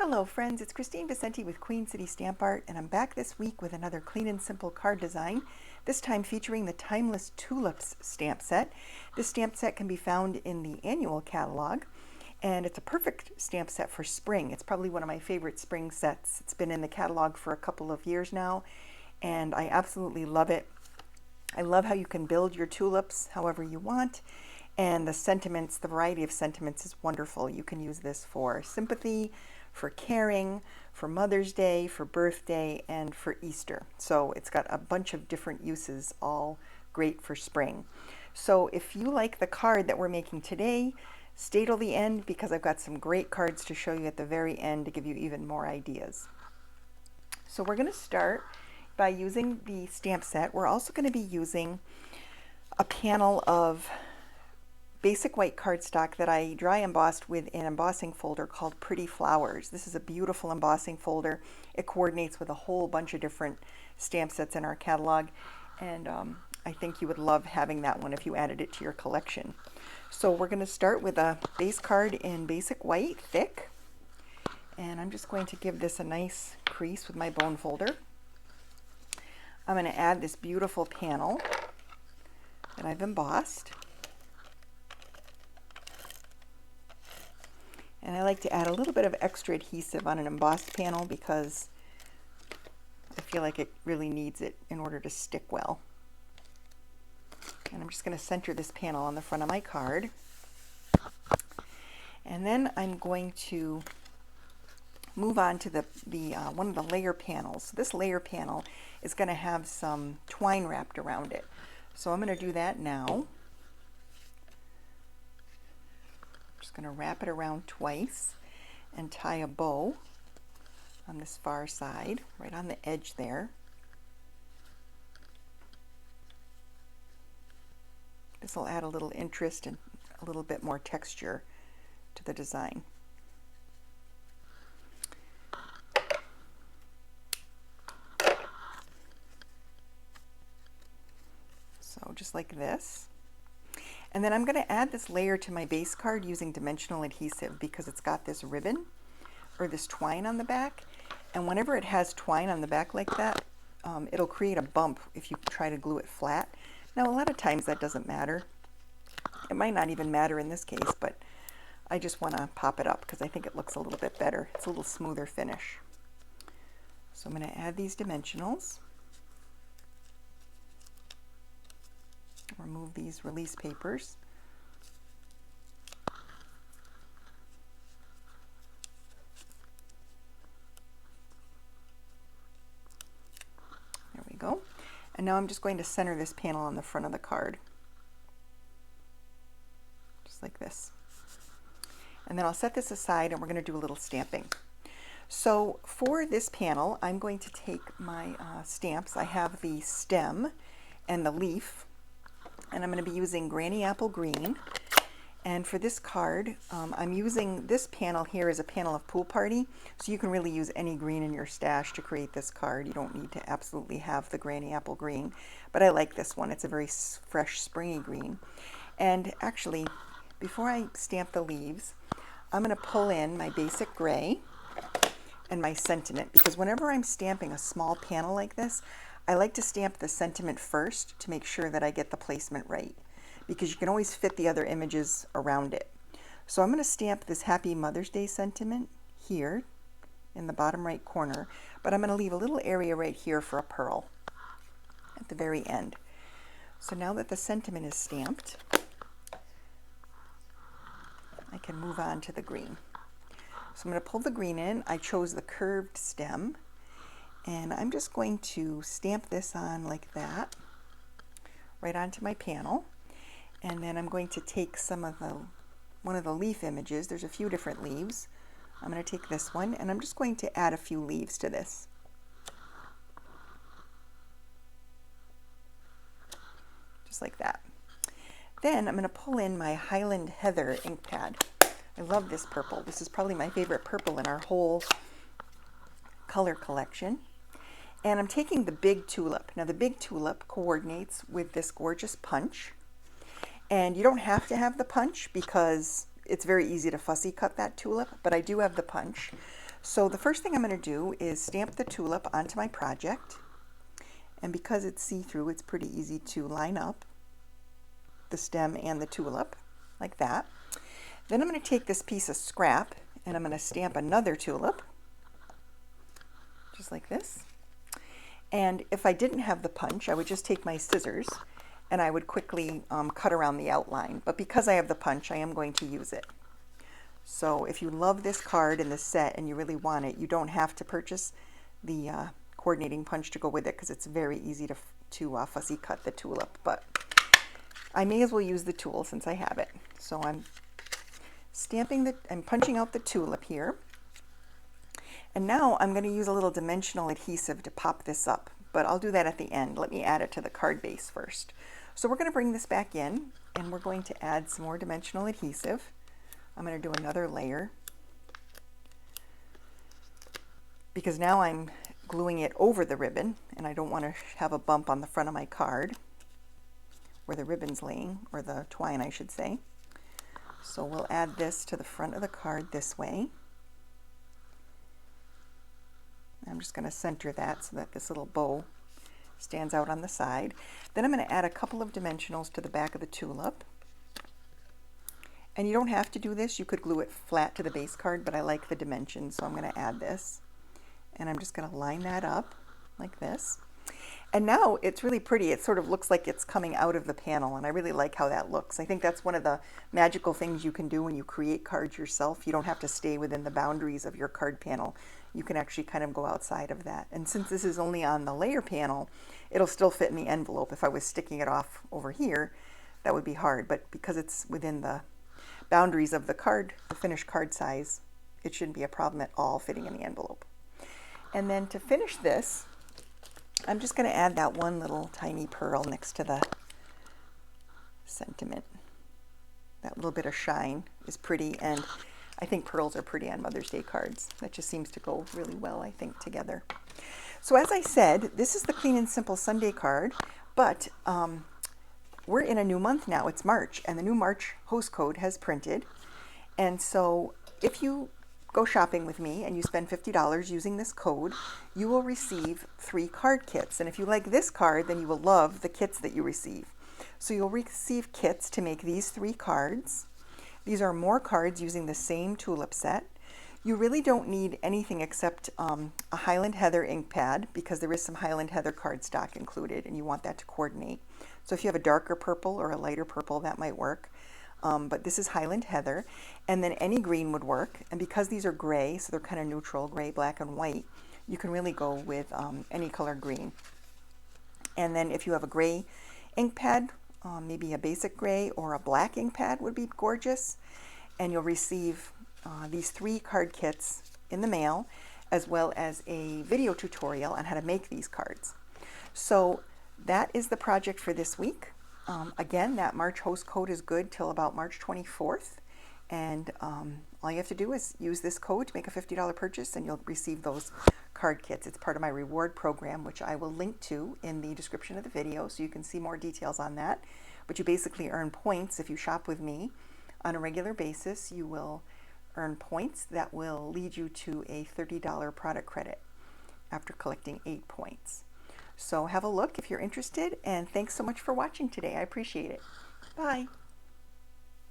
Hello friends, it's Kristine Vicente with Queen City Stamp Art, and I'm back this week with another clean and simple card design, this time featuring the Timeless Tulips stamp set. This stamp set can be found in the annual catalog, and it's a perfect stamp set for spring. It's probably one of my favorite spring sets. It's been in the catalog for a couple of years now, and I absolutely love it. I love how you can build your tulips however you want. And the sentiments, the variety of sentiments is wonderful. You can use this for sympathy, for caring, for Mother's Day, for birthday, and for Easter. So it's got a bunch of different uses, all great for spring. So if you like the card that we're making today, stay till the end because I've got some great cards to show you at the very end to give you even more ideas. So we're going to start by using the stamp set. We're also going to be using a panel of basic white cardstock that I dry embossed with an embossing folder called Pretty Flowers. This is a beautiful embossing folder. It coordinates with a whole bunch of different stamp sets in our catalog, and I think you would love having that one if you added it to your collection. So we're going to start with a base card in basic white, thick, and I'm just going to give this a nice crease with my bone folder. I'm going to add this beautiful panel that I've embossed. And I like to add a little bit of extra adhesive on an embossed panel because I feel like it really needs it in order to stick well. And I'm just going to center this panel on the front of my card. And then I'm going to move on to the one of the layer panels. This layer panel is going to have some twine wrapped around it. So I'm going to do that now. Just going to wrap it around twice and tie a bow on this far side, right on the edge there. This will add a little interest and a little bit more texture to the design. So just like this. And then I'm going to add this layer to my base card using dimensional adhesive because it's got this ribbon or this twine on the back. And whenever it has twine on the back like that, it'll create a bump if you try to glue it flat. Now, a lot of times that doesn't matter. It might not even matter in this case, but I just want to pop it up because I think it looks a little bit better. It's a little smoother finish. So I'm going to add these dimensionals. Remove these release papers. There we go. And now I'm just going to center this panel on the front of the card. Just like this. And then I'll set this aside and we're going to do a little stamping. So for this panel, I'm going to take my stamps. I have the stem and the leaf. And I'm going to be using Granny Apple Green. And for this card, I'm using this panel here as a panel of Pool Party. So you can really use any green in your stash to create this card. You don't need to absolutely have the Granny Apple Green. But I like this one. It's a very fresh, springy green. And actually, before I stamp the leaves, I'm going to pull in my basic gray and my sentiment. Because whenever I'm stamping a small panel like this, I like to stamp the sentiment first to make sure that I get the placement right, because you can always fit the other images around it. So I'm going to stamp this Happy Mother's Day sentiment here in the bottom right corner, but I'm going to leave a little area right here for a pearl at the very end. So now that the sentiment is stamped, I can move on to the green. So I'm going to pull the green in. I chose the curved stem. And I'm just going to stamp this on like that, right onto my panel. And then I'm going to take one of the leaf images. There's a few different leaves. I'm going to take this one, and I'm just going to add a few leaves to this. Just like that. Then I'm going to pull in my Highland Heather ink pad. I love this purple. This is probably my favorite purple in our whole color collection. And I'm taking the big tulip. Now the big tulip coordinates with this gorgeous punch. And you don't have to have the punch because it's very easy to fussy cut that tulip, but I do have the punch. So the first thing I'm going to do is stamp the tulip onto my project. And because it's see-through, it's pretty easy to line up the stem and the tulip like that. Then I'm going to take this piece of scrap and I'm going to stamp another tulip just like this. And if I didn't have the punch, I would just take my scissors and I would quickly cut around the outline. But because I have the punch, I am going to use it. So if you love this card and this set and you really want it, you don't have to purchase the coordinating punch to go with it because it's very easy to fussy cut the tulip. But I may as well use the tool since I have it. So I'm punching out the tulip here. And now I'm going to use a little dimensional adhesive to pop this up, but I'll do that at the end. Let me add it to the card base first. So we're going to bring this back in and we're going to add some more dimensional adhesive. I'm going to do another layer because now I'm gluing it over the ribbon and I don't want to have a bump on the front of my card where the ribbon's laying, or the twine I should say. So we'll add this to the front of the card this way. I'm just going to center that so that this little bow stands out on the side. Then I'm going to add a couple of dimensionals to the back of the tulip. And you don't have to do this. You could glue it flat to the base card, but I like the dimensions, so I'm going to add this. And I'm just going to line that up like this. And now it's really pretty. It sort of looks like it's coming out of the panel, and I really like how that looks. I think that's one of the magical things you can do when you create cards yourself. You don't have to stay within the boundaries of your card panel. You can actually kind of go outside of that. And since this is only on the layer panel, it'll still fit in the envelope. If I was sticking it off over here, that would be hard. But because it's within the boundaries of the card, the finished card size, it shouldn't be a problem at all fitting in the envelope. And then to finish this, I'm just going to add that one little tiny pearl next to the sentiment. That little bit of shine is pretty, and I think pearls are pretty on Mother's Day cards. That just seems to go really well, I think, together. So as I said, this is the Clean and Simple Sunday card, but we're in a new month now. It's March, and the new March host code has printed. And so if you go shopping with me and you spend $50 using this code, you will receive 3 card kits. And if you like this card, then you will love the kits that you receive. So you'll receive kits to make these 3 cards. These are more cards using the same tulip set. You really don't need anything except a Highland Heather ink pad, because there is some Highland Heather cardstock included and you want that to coordinate. So if you have a darker purple or a lighter purple, that might work. But this is Highland Heather, and then any green would work. And because these are gray, so they're kind of neutral, gray, black, and white, you can really go with any color green. And then if you have a gray ink pad, maybe a basic gray or a black ink pad would be gorgeous. And you'll receive these 3 card kits in the mail, as well as a video tutorial on how to make these cards. So that is the project for this week. Again, that March host code is good till about March 24th. And all you have to do is use this code to make a $50 purchase and you'll receive those card kits. It's part of my reward program, which I will link to in the description of the video so you can see more details on that. But you basically earn points if you shop with me on a regular basis. You will earn points that will lead you to a $30 product credit after collecting 8 points. So have a look if you're interested, and thanks so much for watching today. I appreciate it. Bye.